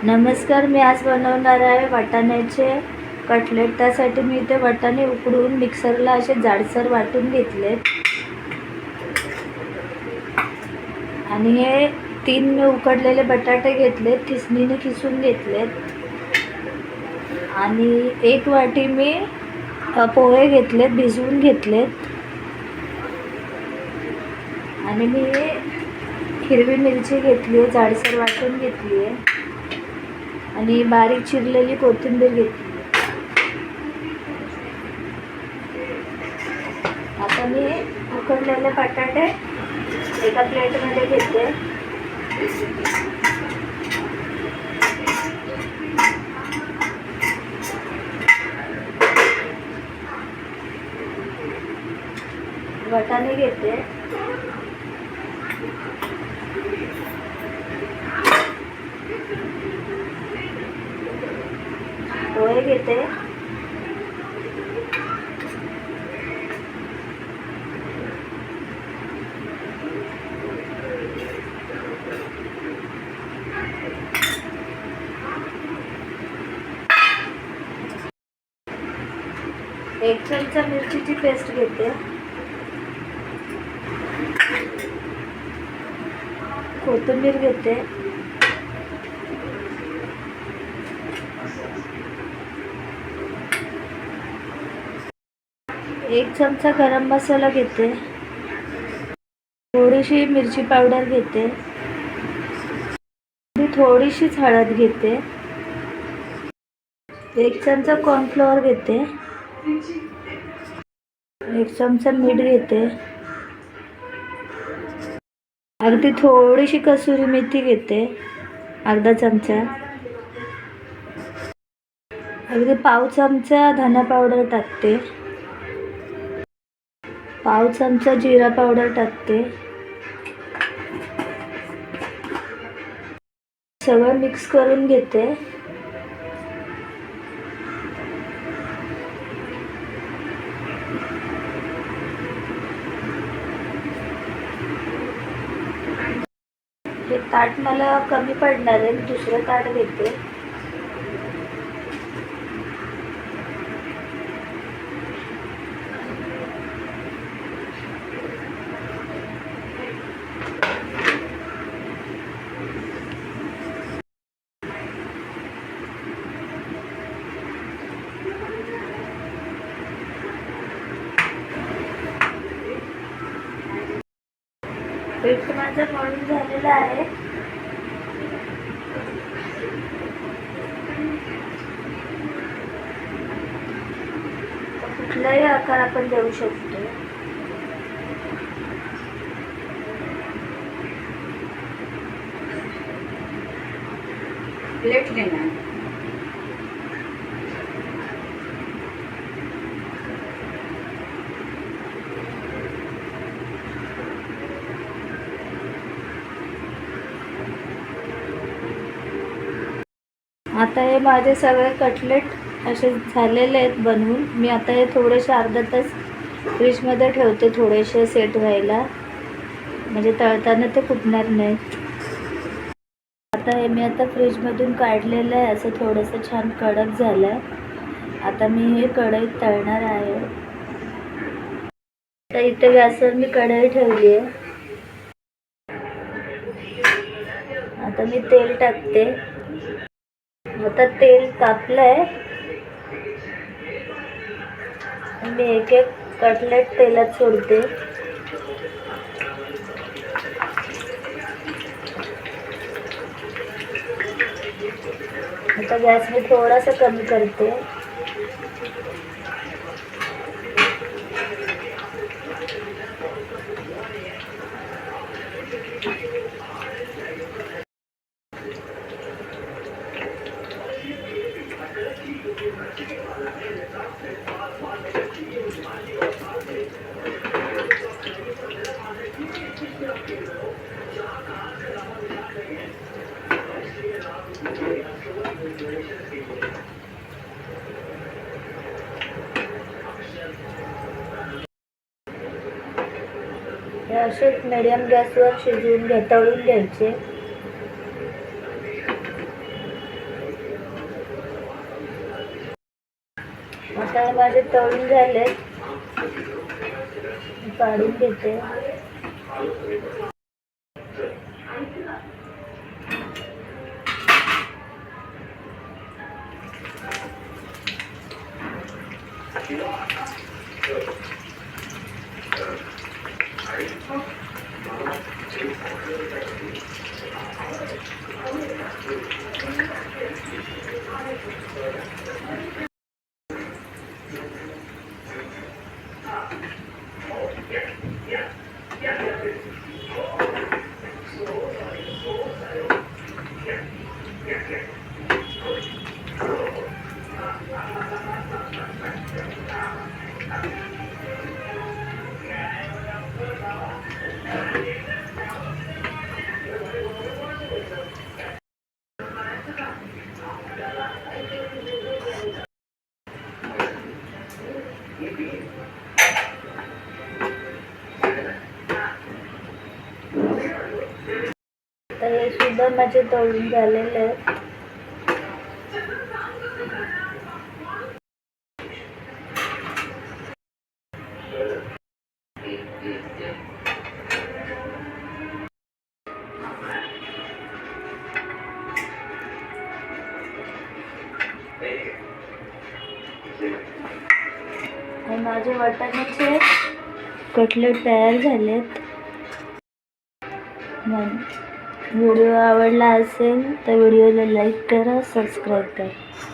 नमस्कार, मी आज बनवणार आहे वाटाण्याचे कटलेट। त्यासाठी मी इथे वाटाणे उकडून मिक्सरला असे जाडसर वाटून घेतलेत आणि हे 3 उकडलेले बटाटे घेतलेत, खिसणीने खिसून घेतलेत आणि 1 वाटी मी पोहे घेतलेत, भिजवून घेतलेत आणि मी हिरवी मिरची घेतली आहे, जाडसर वाटून घेतली आहे आणि बारीक चिरलेली कोथिंबीर घेतली। आता मी उकडलेले बटाटे एका प्लेटमध्ये घेते। वाटाणे घेते, पोहे घेते, एक चमचा मिरचीची पेस्ट घेते, कोथिंबीर घेते, एक चमचा गरम मसाला घेते, थोडीशी मिरची पावडर घेते, थोडीशीच हळद घेते, एक चमचा कॉर्नफ्लोअर घेते, एक चमचा मीठ घेते, अगदी थोडीशी कसुरी मेथी घेते, अर्धा चमचा, अगदी पाव चमचा धना पावडर टाकते, पाव चमचा जिरा पावडर टाकते, सगळं मिक्स करून घेते। हे ताट मला कमी पडणार आहे, दुसरं ताट घेते। पीठ माझं मळून झालेलं आहे। कुठलाही आकार आपण देऊ शकतो। प्लेट लेना, आता हे माझे सगळे कटलेट असे झालेले आहेत बनवून। मी आता हे थोडेसे अर्धा तास फ्रीजमध्ये ठेवते, थोडेसे सेट व्हायला, म्हणजे तळताना ते फुटणार नाही। आता हे मी आता फ्रीजमधून काढलेलं आहे, असं थोडंसं छान कडक झालं आहे। आता मी हे कढईत तळणार आहे। तर इथे गॅसवर मी कढई ठेवली आहे। आता मी तेल टाकते। आता तेल तापलंय, मी एक एक कटलेट तेलात सोडते। आता गॅस मी थोडासा कमी करते। हे असेच मीडियम गॅसवर शिजवून तळून घ्यायचे। आता हे माझे तळून झाले, काढून घेते. तर हे सुद्धा माझे तळून झालेले आहेत. हे माझे वाटाण्याचे कटलेट तयार झालेत. व्हिडिओ आवडला असेल तर व्हिडिओला लाईक करा, सबस्क्राईब करा.